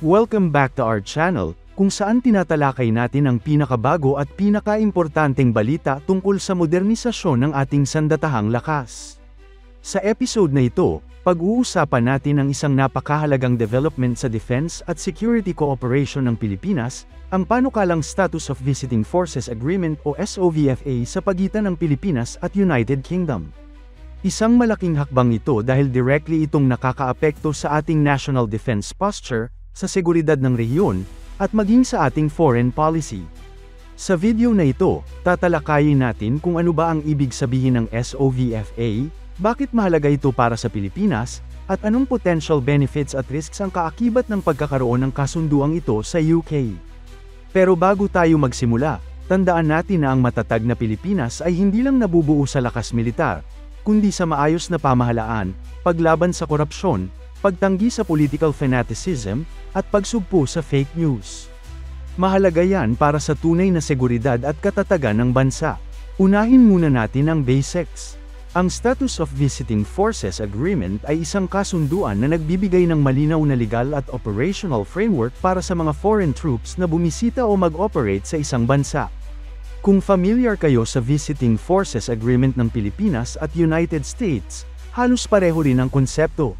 Welcome back to our channel, kung saan tinatalakay natin ang pinakabago at pinakaimportanteng balita tungkol sa modernisasyon ng ating sandatahang lakas. Sa episode na ito, pag-uusapan natin ang isang napakahalagang development sa defense at security cooperation ng Pilipinas, ang panukalang Status of Visiting Forces Agreement o SOVFA sa pagitan ng Pilipinas at United Kingdom. Isang malaking hakbang ito dahil directly itong nakakaapekto sa ating national defense posture, sa seguridad ng rehiyon, at maging sa ating foreign policy. Sa video na ito, tatalakayin natin kung ano ba ang ibig sabihin ng SOVFA, bakit mahalaga ito para sa Pilipinas, at anong potential benefits at risks ang kaakibat ng pagkakaroon ng kasunduang ito sa UK. Pero bago tayo magsimula, tandaan natin na ang matatag na Pilipinas ay hindi lang nabubuo sa lakas militar, kundi sa maayos na pamahalaan, paglaban sa korupsyon, pagtanggi sa political fanaticism, at pagsugpo sa fake news. Mahalaga yan para sa tunay na seguridad at katatagan ng bansa. Unahin muna natin ang basics. Ang Status of Visiting Forces Agreement ay isang kasunduan na nagbibigay ng malinaw na legal at operational framework para sa mga foreign troops na bumisita o mag-operate sa isang bansa. Kung familiar kayo sa Visiting Forces Agreement ng Pilipinas at United States, halos pareho rin ang konsepto.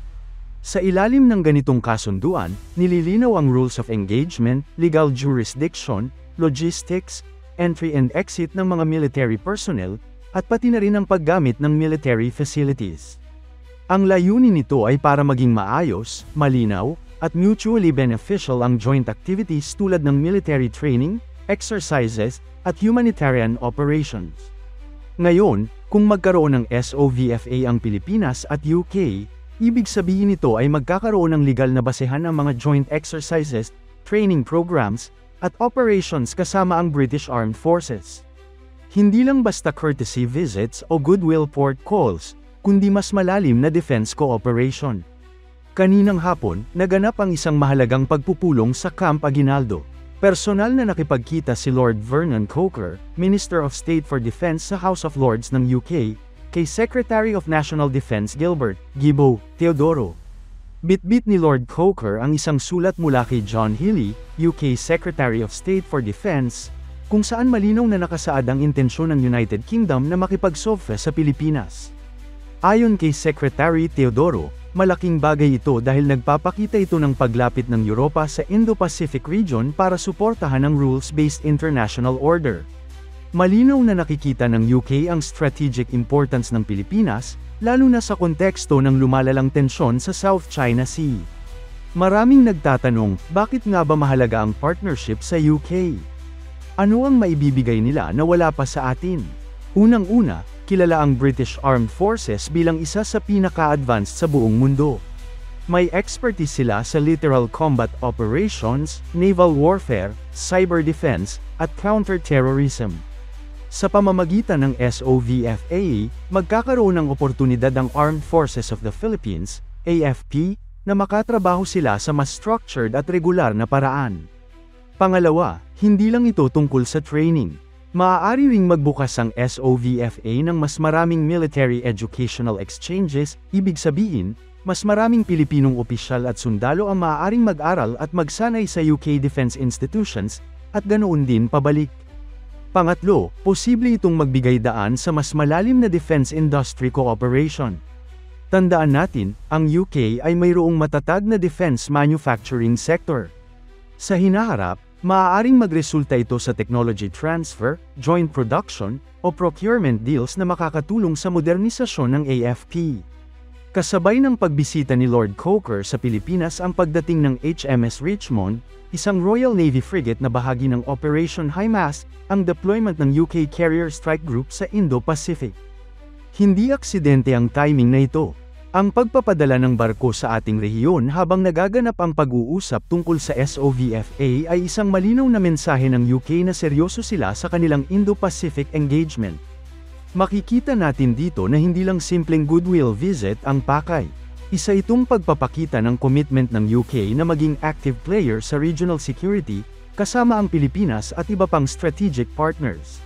Sa ilalim ng ganitong kasunduan, nililinaw ang rules of engagement, legal jurisdiction, logistics, entry and exit ng mga military personnel, at pati na rin ang paggamit ng military facilities. Ang layunin nito ay para maging maayos, malinaw, at mutually beneficial ang joint activities tulad ng military training, exercises, at humanitarian operations. Ngayon, kung magkaroon ng SOVFA ang Pilipinas at UK, ibig sabihin nito ay magkakaroon ng legal na basehan ang mga joint exercises, training programs, at operations kasama ang British Armed Forces. Hindi lang basta courtesy visits o goodwill port calls, kundi mas malalim na defense cooperation. Kaninang hapon, naganap ang isang mahalagang pagpupulong sa Camp Aguinaldo. Personal na nakipagkita si Lord Vernon Coker, Minister of State for Defense sa House of Lords ng UK, kay Secretary of National Defense Gilbert Gibo Teodoro. Bitbit ni Lord Coker ang isang sulat mula kay John Healey, UK Secretary of State for Defense, kung saan malinaw na nakasaad ang intensyon ng United Kingdom na makipag-SOVFA sa Pilipinas. Ayon kay Secretary Teodoro, malaking bagay ito dahil nagpapakita ito ng paglapit ng Europa sa Indo-Pacific region para suportahan ang rules-based international order. Malinaw na nakikita ng UK ang strategic importance ng Pilipinas, lalo na sa konteksto ng lumalalang tensyon sa South China Sea. Maraming nagtatanong, bakit nga ba mahalaga ang partnership sa UK? Ano ang maibibigay nila na wala pa sa atin? Unang-una, kilala ang British Armed Forces bilang isa sa pinaka-advanced sa buong mundo. May expertise sila sa littoral combat operations, naval warfare, cyber defense, at counter-terrorism. Sa pamamagitan ng SOVFA, magkakaroon ng oportunidad ang Armed Forces of the Philippines, AFP, na makatrabaho sila sa mas structured at regular na paraan. Pangalawa, hindi lang ito tungkol sa training. Maaari ring magbukas ang SOVFA ng mas maraming military educational exchanges, ibig sabihin, mas maraming Pilipinong opisyal at sundalo ang maaaring mag-aral at magsanay sa UK defense institutions, at ganoon din pabalik. Pangatlo, posible itong magbigay daan sa mas malalim na defense industry cooperation. Tandaan natin, ang UK ay mayroong matatag na defense manufacturing sector. Sa hinaharap, maaaring magresulta ito sa technology transfer, joint production, o procurement deals na makakatulong sa modernisasyon ng AFP. Kasabay ng pagbisita ni Lord Coker sa Pilipinas ang pagdating ng HMS Richmond, isang Royal Navy frigate na bahagi ng Operation HIMARS, ang deployment ng UK Carrier Strike Group sa Indo-Pacific. Hindi aksidente ang timing na ito. Ang pagpapadala ng barko sa ating rehiyon habang nagaganap ang pag-uusap tungkol sa SOVFA ay isang malinaw na mensahe ng UK na seryoso sila sa kanilang Indo-Pacific engagement. Makikita natin dito na hindi lang simpleng goodwill visit ang pakay. Isa itong pagpapakita ng commitment ng UK na maging active player sa regional security, kasama ang Pilipinas at iba pang strategic partners.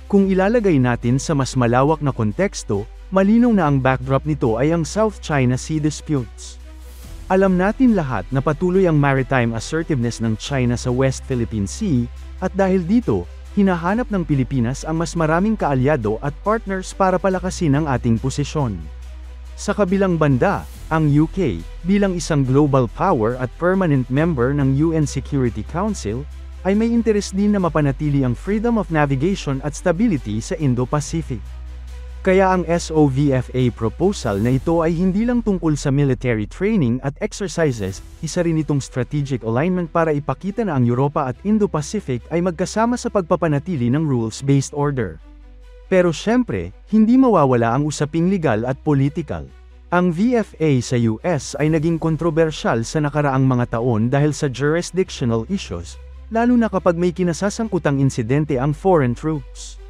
Kung ilalagay natin sa mas malawak na konteksto, malinaw na ang backdrop nito ay ang South China Sea disputes. Alam natin lahat na patuloy ang maritime assertiveness ng China sa West Philippine Sea, at dahil dito, hinahanap ng Pilipinas ang mas maraming kaalyado at partners para palakasin ang ating posisyon. Sa kabilang banda, ang UK, bilang isang global power at permanent member ng UN Security Council, ay may interes din na mapanatili ang freedom of navigation at stability sa Indo-Pacific. Kaya ang SOVFA proposal na ito ay hindi lang tungkol sa military training at exercises, isa rin itong strategic alignment para ipakita na ang Europa at Indo-Pacific ay magkasama sa pagpapanatili ng rules-based order. Pero syempre, hindi mawawala ang usaping legal at political. Ang VFA sa US ay naging kontrobersyal sa nakaraang mga taon dahil sa jurisdictional issues, lalo na kapag may kinasasangkutang insidente ang foreign troops.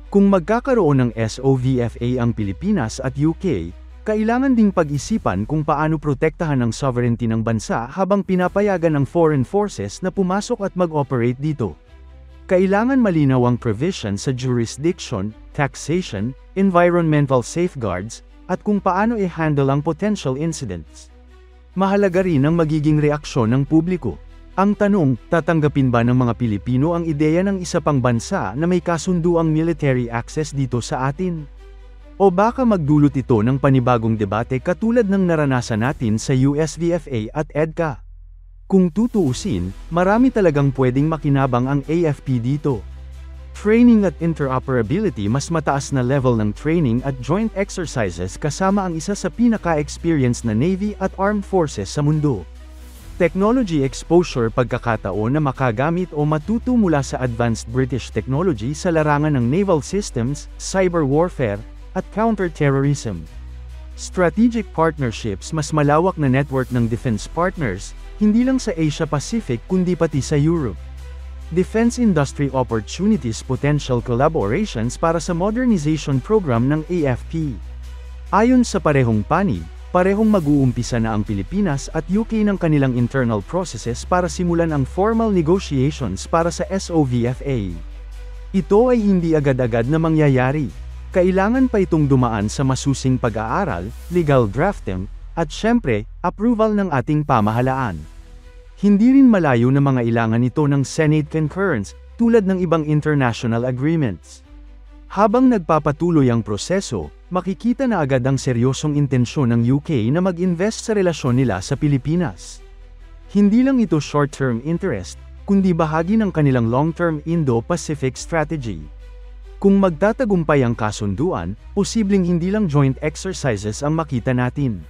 Kung magkakaroon ng SOVFA ang Pilipinas at UK, kailangan ding pag-isipan kung paano protektahan ang sovereignty ng bansa habang pinapayagan ng foreign forces na pumasok at mag-operate dito. Kailangan malinaw ang provision sa jurisdiction, taxation, environmental safeguards, at kung paano i-handle ang potential incidents. Mahalaga rin ang magiging reaksyon ng publiko. Ang tanong, tatanggapin ba ng mga Pilipino ang ideya ng isa pang bansa na may kasunduang military access dito sa atin? O baka magdulot ito ng panibagong debate katulad ng naranasan natin sa USVFA at EDCA? Kung tutuusin, marami talagang pwedeng makinabang ang AFP dito. Training at interoperability, mas mataas na level ng training at joint exercises kasama ang isa sa pinaka-experienced na Navy at Armed Forces sa mundo. Technology exposure, pagkakataon na makagamit o matuto mula sa advanced British technology sa larangan ng naval systems, cyber warfare, at counter-terrorism. Strategic partnerships, mas malawak na network ng defense partners, hindi lang sa Asia-Pacific kundi pati sa Europe. Defense industry opportunities, potential collaborations para sa modernization program ng AFP. Ayon sa parehong panig, parehong mag-uumpisa na ang Pilipinas at UK ng kanilang internal processes para simulan ang formal negotiations para sa SOVFA. Ito ay hindi agad-agad na mangyayari. Kailangan pa itong dumaan sa masusing pag-aaral, legal drafting, at syempre, approval ng ating pamahalaan. Hindi rin malayo na mga ilangan ito ng Senate concurrence, tulad ng ibang international agreements. Habang nagpapatuloy ang proseso, makikita na agad ang seryosong intensyon ng UK na mag-invest sa relasyon nila sa Pilipinas. Hindi lang ito short-term interest, kundi bahagi ng kanilang long-term Indo-Pacific strategy. Kung magtatagumpay ang kasunduan, posibleng hindi lang joint exercises ang makita natin.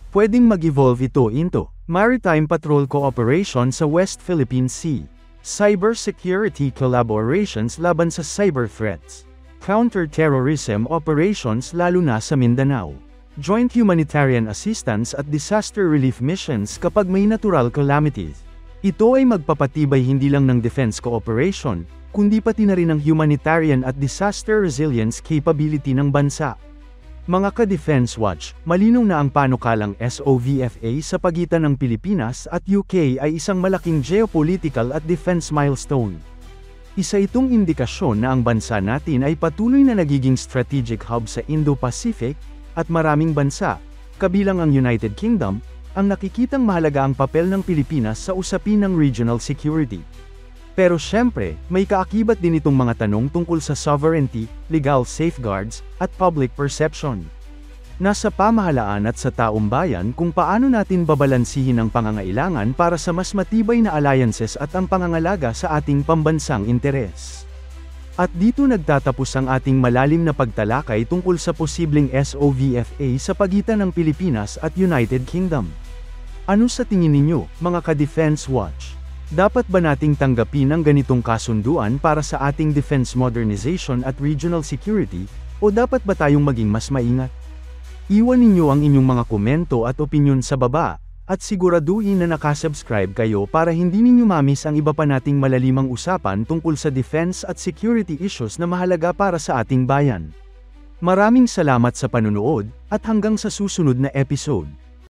Pwedeng mag-evolve ito into maritime patrol cooperation sa West Philippine Sea, cybersecurity collaborations laban sa cyber threats, counter-terrorism operations lalo na sa Mindanao, joint humanitarian assistance at disaster relief missions kapag may natural calamities. Ito ay magpapatibay hindi lang ng defense cooperation, kundi pati na rin ng humanitarian at disaster resilience capability ng bansa. Mga ka-Defense Watch, malinaw na ang panukalang SOVFA sa pagitan ng Pilipinas at UK ay isang malaking geopolitical at defense milestone. Isa itong indikasyon na ang bansa natin ay patuloy na nagiging strategic hub sa Indo-Pacific, at maraming bansa, kabilang ang United Kingdom, ang nakikitang mahalaga ang papel ng Pilipinas sa usapin ng regional security. Pero syempre, may kaakibat din itong mga tanong tungkol sa sovereignty, legal safeguards, at public perception. Nasa pamahalaan at sa taong bayan kung paano natin babalansihin ang pangangailangan para sa mas matibay na alliances at ang pangangalaga sa ating pambansang interes. At dito nagtatapos ang ating malalim na pagtalakay tungkol sa posibleng SOVFA sa pagitan ng Pilipinas at United Kingdom. Ano sa tingin ninyo, mga ka-Defense Watch? Dapat ba nating tanggapin ang ganitong kasunduan para sa ating defense modernization at regional security, o dapat ba tayong maging mas maingat? Iwan ninyo ang inyong mga komento at opinyon sa baba, at siguraduhin na nakasubscribe kayo para hindi ninyo mamiss ang iba pa nating malalimang usapan tungkol sa defense at security issues na mahalaga para sa ating bayan. Maraming salamat sa panunood, at hanggang sa susunod na episode.